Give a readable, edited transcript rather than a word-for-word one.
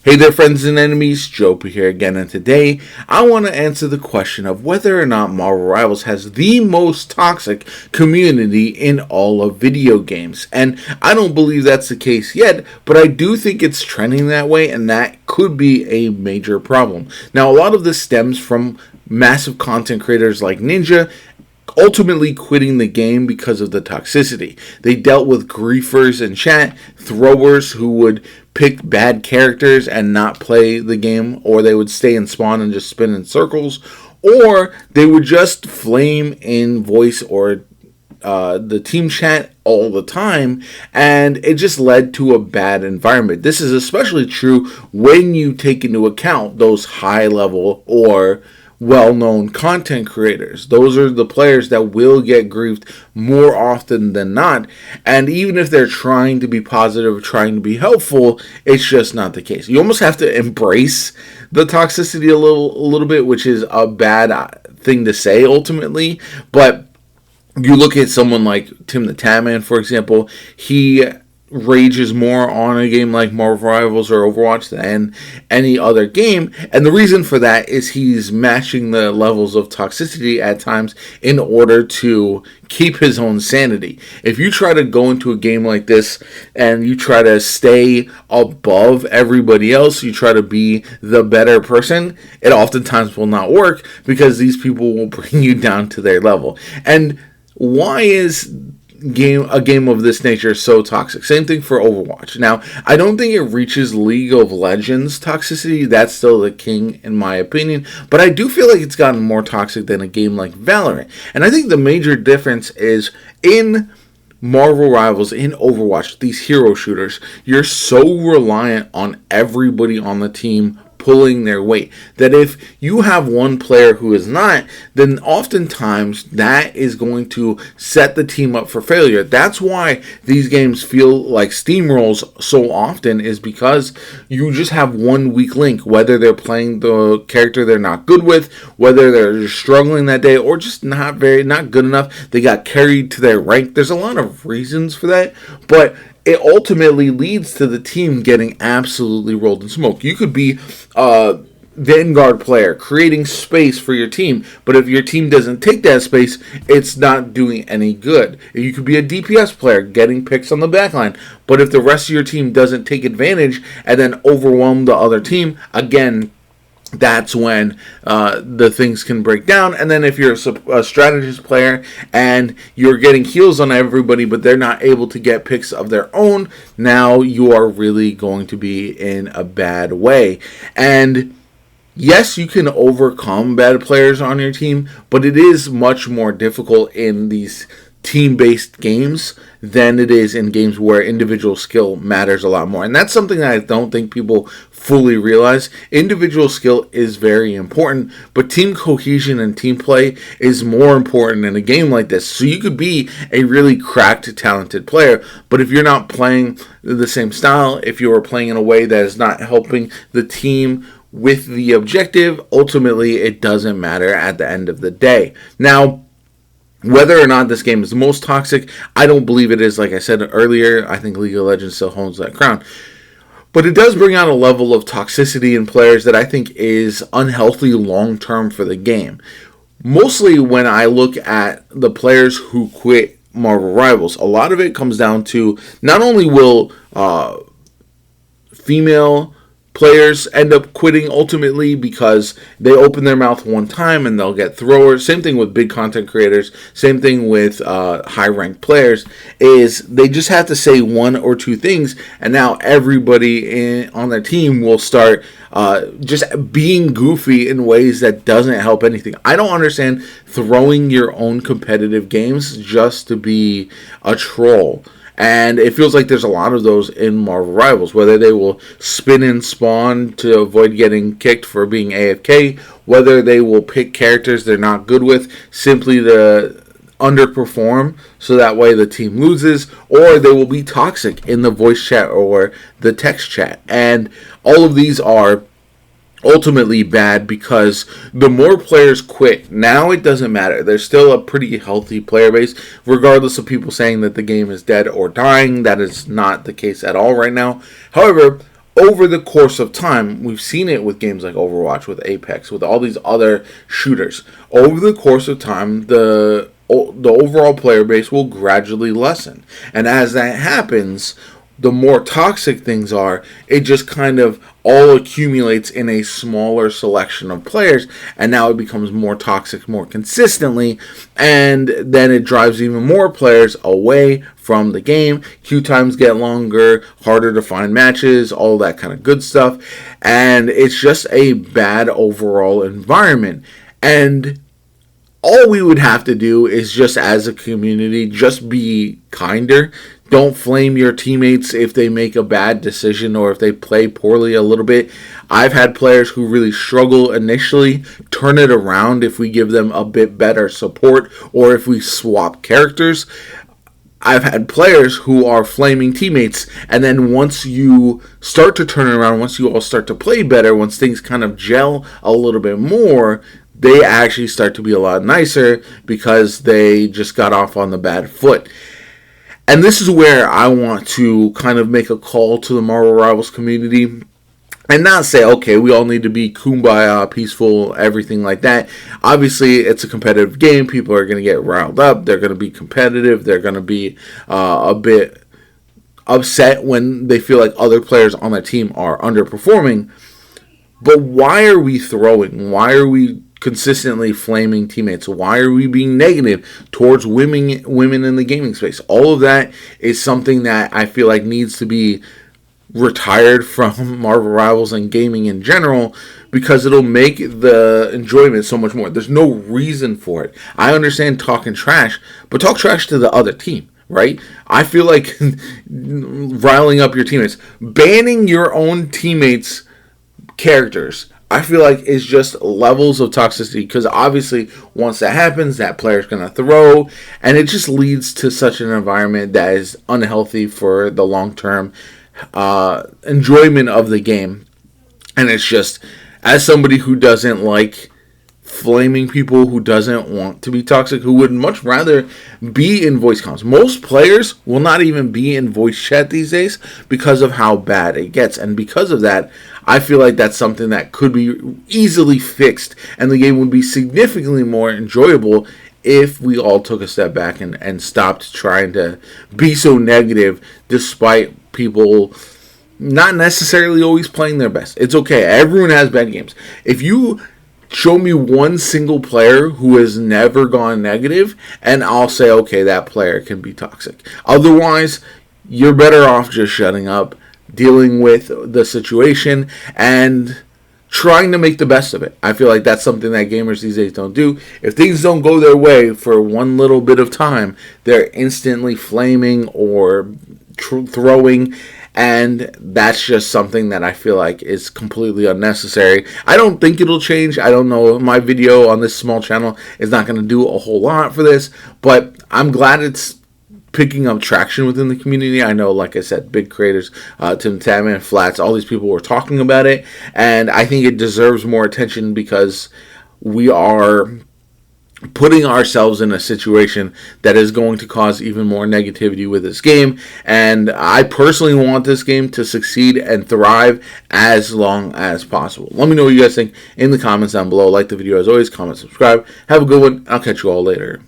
Hey there, friends and enemies, Jopa here again, and today I want to answer the question of whether or not Marvel Rivals has the most toxic community in all of video games. And I don't believe that's the case yet, but I do think it's trending that way, and that could be a major problem. Now, a lot of this stems from massive content creators like Ninja ultimately quitting the game because of the toxicity. They dealt with griefers in chat, throwers who would pick bad characters and not play the game, or they would stay in spawn and just spin in circles, or they would just flame in voice or the team chat all the time, and it just led to a bad environment. This is especially true when you take into account those high level or well-known content creators. Those are the players that will get griefed more often than not, and even if they're trying to be positive, trying to be helpful, it's just not the case. You almost have to embrace the toxicity a little bit, which is a bad thing to say ultimately, but you look at someone like Tim the Tatman, for example, he rages more on a game like Marvel Rivals or Overwatch than any other game, and the reason for that is he's matching the levels of toxicity at times in order to keep his own sanity. If you try to go into a game like this and you try to stay above everybody else, you try to be the better person, it oftentimes will not work because these people will bring you down to their level. And why is a game of this nature so toxic? Same thing for Overwatch. Now, I don't think it reaches League of Legends toxicity. That's still the king in my opinion, but I do feel like it's gotten more toxic than a game like Valorant. And I think the major difference is in Marvel Rivals, in Overwatch, these hero shooters, you're so reliant on everybody on the team pulling their weight, that if you have one player who is not, then oftentimes that is going to set the team up for failure. That's why these games feel like steamrolls so often, is because you just have one weak link, whether they're playing the character they're not good with, whether they're just struggling that day, or just not good enough, they got carried to their rank. There's a lot of reasons for that, but it ultimately leads to the team getting absolutely rolled in smoke. You could be a Vanguard player creating space for your team, but if your team doesn't take that space, it's not doing any good. You could be a DPS player getting picks on the backline, but if the rest of your team doesn't take advantage and then overwhelm the other team, again, that's when the things can break down. And then if you're a strategist player and you're getting heals on everybody, but they're not able to get picks of their own, now you are really going to be in a bad way. And yes, you can overcome bad players on your team, but it is much more difficult in these team-based games than it is in games where individual skill matters a lot more. And that's something that I don't think people fully realize. Individual skill is very important, but team cohesion and team play is more important in a game like this. So you could be a really cracked, talented player, but if you're not playing the same style, if you are playing in a way that is not helping the team with the objective, ultimately it doesn't matter at the end of the day. Now, whether or not this game is the most toxic, I don't believe it is. Like I said earlier, I think League of Legends still holds that crown. But it does bring out a level of toxicity in players that I think is unhealthy long-term for the game. Mostly when I look at the players who quit Marvel Rivals, a lot of it comes down to not only will female players end up quitting ultimately because they open their mouth one time and they'll get throwers. Same thing with big content creators. Same thing with high-ranked players, is they just have to say one or two things, and now everybody on their team will start just being goofy in ways that doesn't help anything. I don't understand throwing your own competitive games just to be a troll. And it feels like there's a lot of those in Marvel Rivals, whether they will spin and spawn to avoid getting kicked for being AFK, whether they will pick characters they're not good with simply to underperform so that way the team loses, or they will be toxic in the voice chat or the text chat. And all of these are ultimately bad because the more players quit, now it doesn't matter. There's still a pretty healthy player base, regardless of people saying that the game is dead or dying. That is not the case at all right now. However, over the course of time, we've seen it with games like Overwatch, with Apex, with all these other shooters. Over the course of time, the overall player base will gradually lessen. And as that happens, the more toxic things are, it just kind of all accumulates in a smaller selection of players, and now it becomes more toxic more consistently, and then it drives even more players away from the game. Queue times get longer, harder to find matches, all that kind of good stuff, and it's just a bad overall environment. And all we would have to do is just as a community, just be kinder. Don't flame your teammates if they make a bad decision or if they play poorly a little bit. I've had players who really struggle initially turn it around if we give them a bit better support or if we swap characters. I've had players who are flaming teammates, and then once you start to turn it around, once you all start to play better, once things kind of gel a little bit more, they actually start to be a lot nicer because they just got off on the bad foot. And this is where I want to kind of make a call to the Marvel Rivals community and not say, okay, we all need to be kumbaya, peaceful, everything like that. Obviously, it's a competitive game. People are going to get riled up. They're going to be competitive. They're going to be a bit upset when they feel like other players on their team are underperforming. But why are we throwing? Why are we consistently flaming teammates? Why are we being negative towards women in the gaming space? All of that is something that I feel like needs to be retired from Marvel Rivals and gaming in general, because it'll make the enjoyment so much more. There's no reason for it. I understand talking trash, but talk trash to the other team, right? I feel like riling up your teammates, banning your own teammates' characters, I feel like is just levels of toxicity, because obviously once that happens, that player's going to throw, and it just leads to such an environment that is unhealthy for the long-term enjoyment of the game. And it's just, as somebody who doesn't like flaming people, who doesn't want to be toxic, who would much rather be in voice comms. Most players will not even be in voice chat these days because of how bad it gets. And because of that, I feel like that's something that could be easily fixed, and the game would be significantly more enjoyable if we all took a step back and stopped trying to be so negative, despite people not necessarily always playing their best. It's okay. Everyone has bad games. If you show me one single player who has never gone negative, and I'll say, okay, that player can be toxic. Otherwise, you're better off just shutting up, dealing with the situation, and trying to make the best of it. I feel like that's something that gamers these days don't do. If things don't go their way for one little bit of time, they're instantly flaming or throwing, and that's just something that I feel like is completely unnecessary. I don't think it'll change. I don't know. My video on this small channel is not going to do a whole lot for this, but I'm glad it's picking up traction within the community. I know, like I said, big creators, Tim Tatman, Flats, all these people were talking about it, and I think it deserves more attention because we are putting ourselves in a situation that is going to cause even more negativity with this game. And I personally want this game to succeed and thrive as long as possible. Let me know what you guys think in the comments down below. Like the video as always, comment, subscribe. Have a good one. I'll catch you all later.